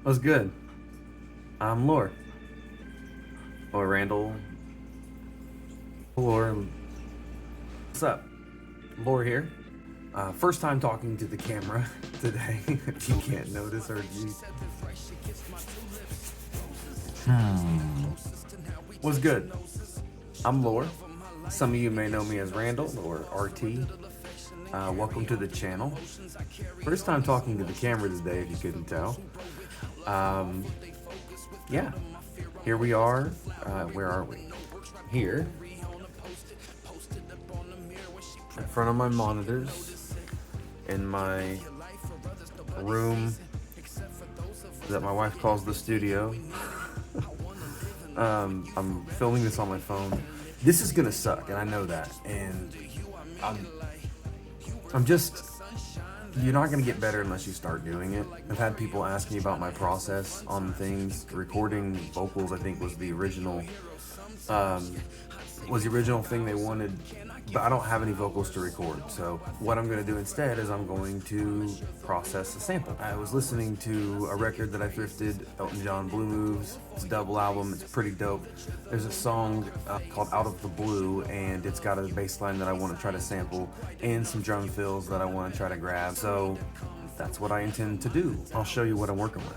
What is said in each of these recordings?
What's good? I'm Lore, or Randall, Lore. What's up? Lore here. First time talking to the camera today. If you can't notice, or you. What's good? I'm Lore. Some of you may know me as Randall or RT. Welcome to the channel. First time talking to the camera today, if you couldn't tell. Um, yeah, here we are. Where are we? Here, in front of my monitors, in my room that my wife calls the studio. I'm filming this on my phone. This is gonna suck, and I know that. And I'm, I'm just, you're not gonna get better unless you start doing it. I've had people ask me about my process on things. Recording vocals, I think, was the original thing they wanted, but I don't have any vocals to record. So what I'm going to do instead is I'm going to process a sample. I was listening to a record that I thrifted, Elton John Blue Moves. It's a double album. It's pretty dope. There's a song called Out of the Blue, and it's got a bass line that I want to try to sample and some drum fills that I want to try to grab. So that's what I intend to do. I'll show you what I'm working with.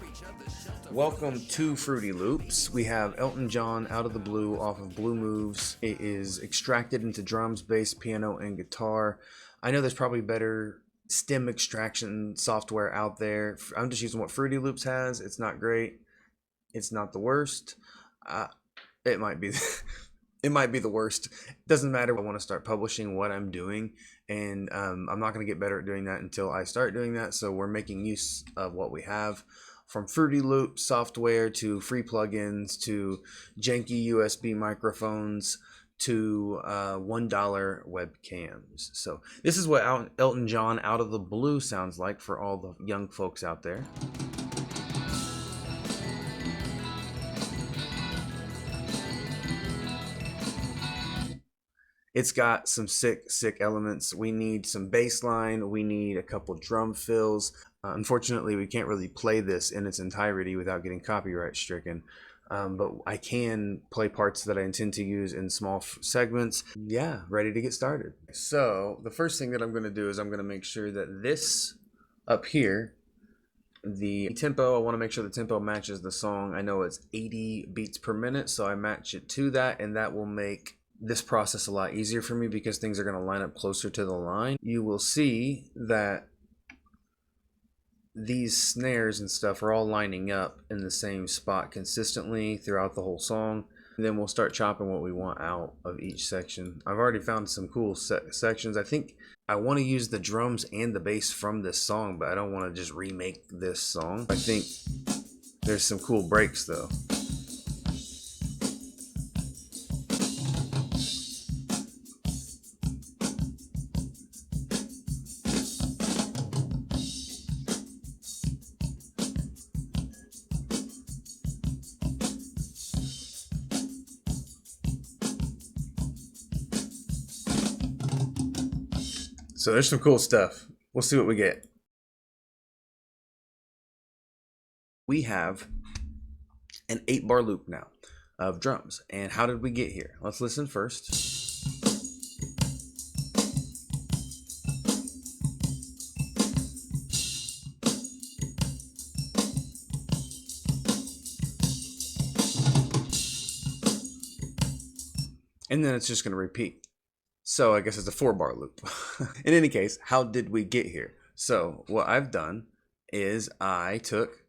Welcome to Fruity Loops. We have Elton John Out of the Blue off of Blue Moves. It is extracted into drums, bass, piano, and guitar. I know there's probably better stem extraction software out there. I'm just using what Fruity Loops has. It's not great. It's not the worst. It might be. It might be the worst. Doesn't matter. I want to start publishing what I'm doing, and I'm not going to get better at doing that until I start doing that. So we're making use of what we have. From Fruity Loop software to free plugins to janky USB microphones to $1 webcams. So this is what Elton John Out of the Blue sounds like for all the young folks out there. It's got some sick elements. We need some bass line. We need a couple drum fills. Unfortunately, we can't really play this in its entirety without getting copyright stricken. But I can play parts that I intend to use in small segments. Yeah, ready to get started. So the first thing that I'm going to do is I'm going to make sure that this up here, the tempo, I want to make sure the tempo matches the song. I know it's 80 beats per minute, so I match it to that, and that will make this process a lot easier for me because things are going to line up closer to the line. You will see that these snares and stuff are all lining up in the same spot consistently throughout the whole song. And then we'll start chopping what we want out of each section. I've already found some cool sections. I think I want to use the drums and the bass from this song, but I don't want to just remake this song. I think there's some cool breaks though. So there's some cool stuff. We'll see what we get. We have an 8-bar loop now of drums. And how did we get here? Let's listen first. And then it's just going to repeat. So I guess it's a 4-bar loop. In any case, how did we get here? So what I've done is I took,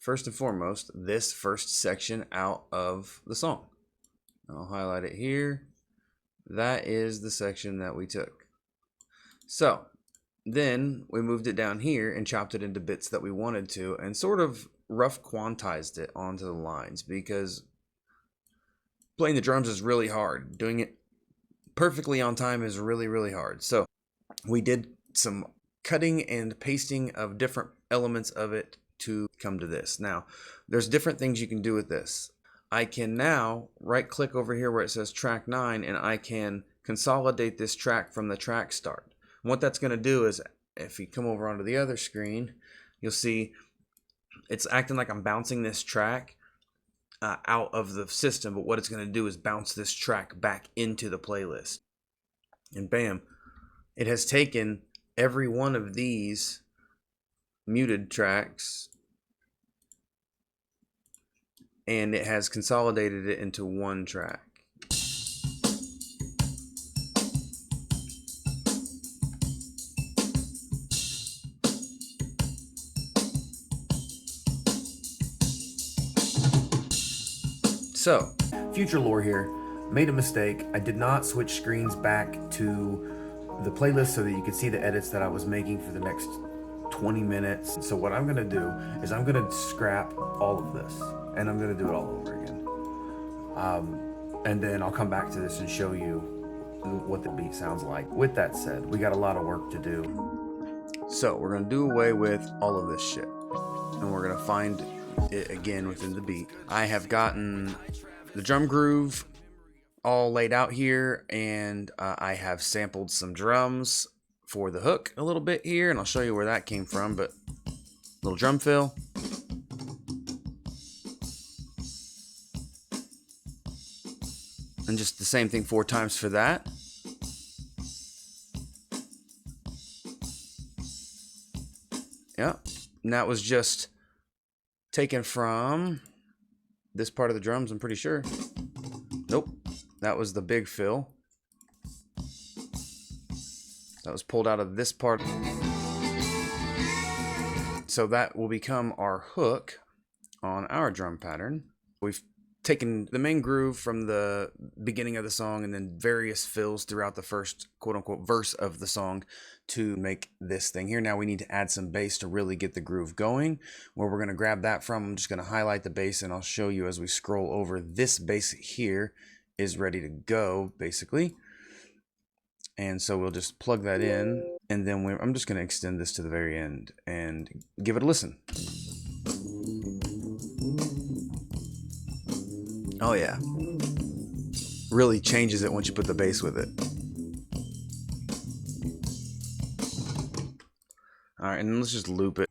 first and foremost, this first section out of the song. I'll highlight it here. That is the section that we took. So then we moved it down here and chopped it into bits that we wanted to and sort of rough quantized it onto the lines because playing the drums is really hard. Doing it perfectly on time is really hard. So we did some cutting and pasting of different elements of it to come to this. Now there's different things you can do with this. I can now right click over here where it says track 9 and I can consolidate this track from the track start. And what that's going to do is if you come over onto the other screen, you'll see it's acting like I'm bouncing this track out of the system, but what it's going to do is bounce this track back into the playlist. And bam, it has taken every one of these muted tracks and it has consolidated it into one track. So, future lore here, made a mistake. I did not switch screens back to the playlist so that you could see the edits that I was making for the next 20 minutes. So what I'm gonna do is I'm gonna scrap all of this and I'm gonna do it all over again. And then I'll come back to this and show you what the beat sounds like. With that said, we got a lot of work to do. So we're gonna do away with all of this shit and we're gonna find it again within the beat. I have gotten the drum groove all laid out here, and I have sampled some drums for the hook a little bit here, and I'll show you where that came from, but little drum fill. And just the same thing 4 times for that. Yeah, and that was just taken from this part of the drums, I'm pretty sure. Nope, that was the big fill. That was pulled out of this part. So that will become our hook on our drum pattern. We've taken the main groove from the beginning of the song and then various fills throughout the first quote-unquote verse of the song to make this thing here. Now we need to add some bass to really get the groove going. Where we're going to grab that from, I'm just going to highlight the bass and I'll show you as we scroll over. This bass here is ready to go basically, and so we'll just plug that in, and then I'm just going to extend this to the very end and give it a listen. Oh yeah, really changes it once you put the bass with it. All right, and then let's just loop it.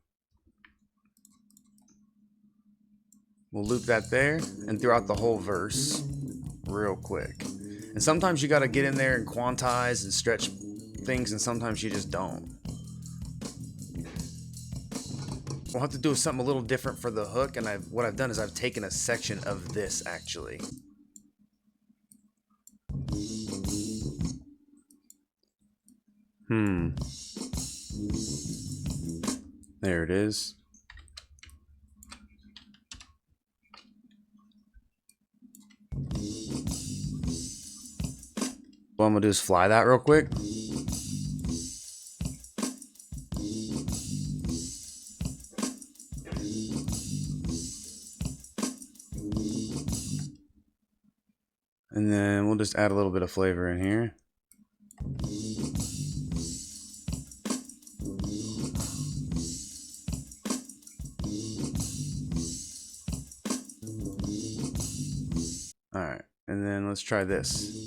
We'll loop that there and throughout the whole verse real quick. And sometimes you got to get in there and quantize and stretch things, and sometimes you just don't. We'll have to do something a little different for the hook, and what I've done is I've taken a section of this actually. There it is. What I'm gonna do is fly that real quick. And then we'll just add a little bit of flavor in here. All right, and then let's try this.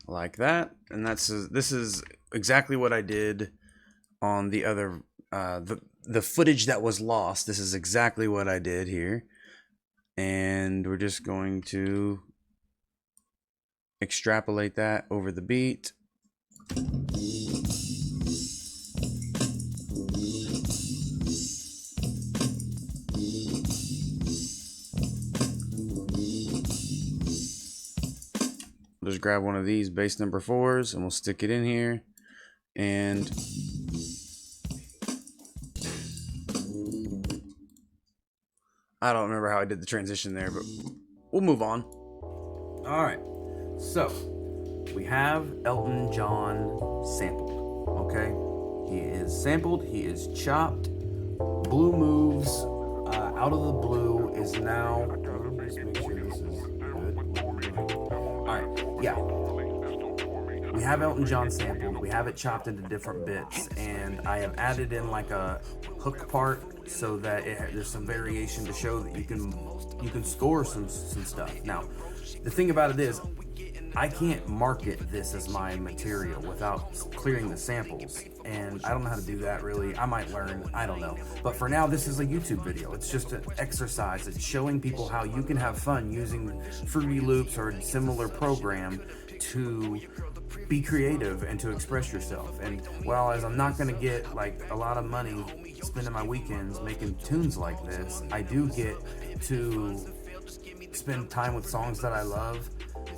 Like that, and this is exactly what I did on the other the footage that was lost. This is exactly what I did here, and we're just going to extrapolate that over the beat. Just grab one of these bass number 4s and we'll stick it in here, and I don't remember how I did the transition there, but we'll move on. All right, so we have Elton John sampled. Okay, he is sampled, he is chopped. Blue Moves out of the blue is now. Let me just make sure this is good. All right, yeah. We have Elton John sampled. We have it chopped into different bits, and I have added in like a hook part so that there's some variation to show that you can score some stuff. Now, the thing about it is, I can't market this as my material without clearing the samples, and I don't know how to do that really. I might learn, I don't know. But for now, this is a YouTube video. It's just an exercise. It's showing people how you can have fun using Fruity Loops or a similar program to be creative and to express yourself. And while as I'm not gonna get like a lot of money spending my weekends making tunes like this, I do get to spend time with songs that I love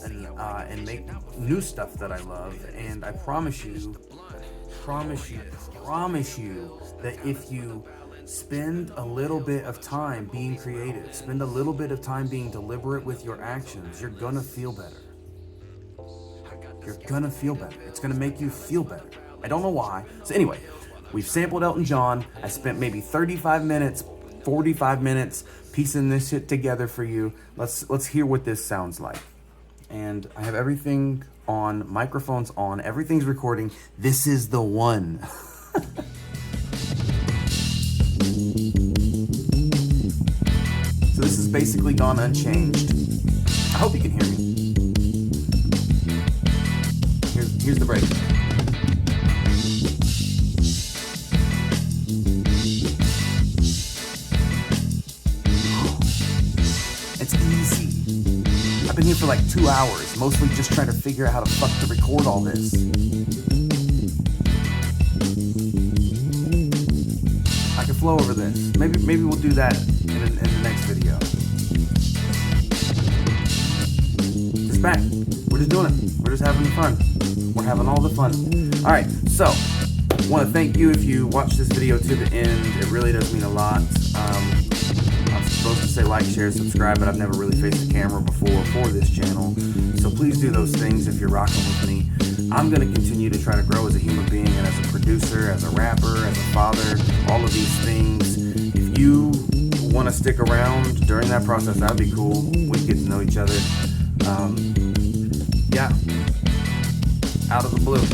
and make new stuff that I love. And I promise you that if you spend a little bit of time being creative, spend a little bit of time being deliberate with your actions, you're gonna feel better. You're gonna feel better. It's gonna make you feel better. I don't know why. So anyway, we've sampled Elton John. I spent maybe 35 minutes, 45 minutes piecing this shit together for you. Let's hear what this sounds like. And I have everything on, microphones on, everything's recording. This is the one. So this has basically gone unchanged. I hope you can hear me. Here's the break. It's easy. I've been here for like 2 hours, mostly just trying to figure out how the fuck to record all this. I can flow over this. Maybe we'll do that in the next video. Just back. We're just doing it. We're just having fun. We're having all the fun. All right, so I want to thank you if you watched this video to the end. It really does mean a lot. I'm supposed to say like, share, subscribe, but I've never really faced the camera before for this channel. So please do those things if you're rocking with me. I'm going to continue to try to grow as a human being and as a producer, as a rapper, as a father, all of these things. If you want to stick around during that process, that would be cool. We can get to know each other. Yeah. Out of the blue.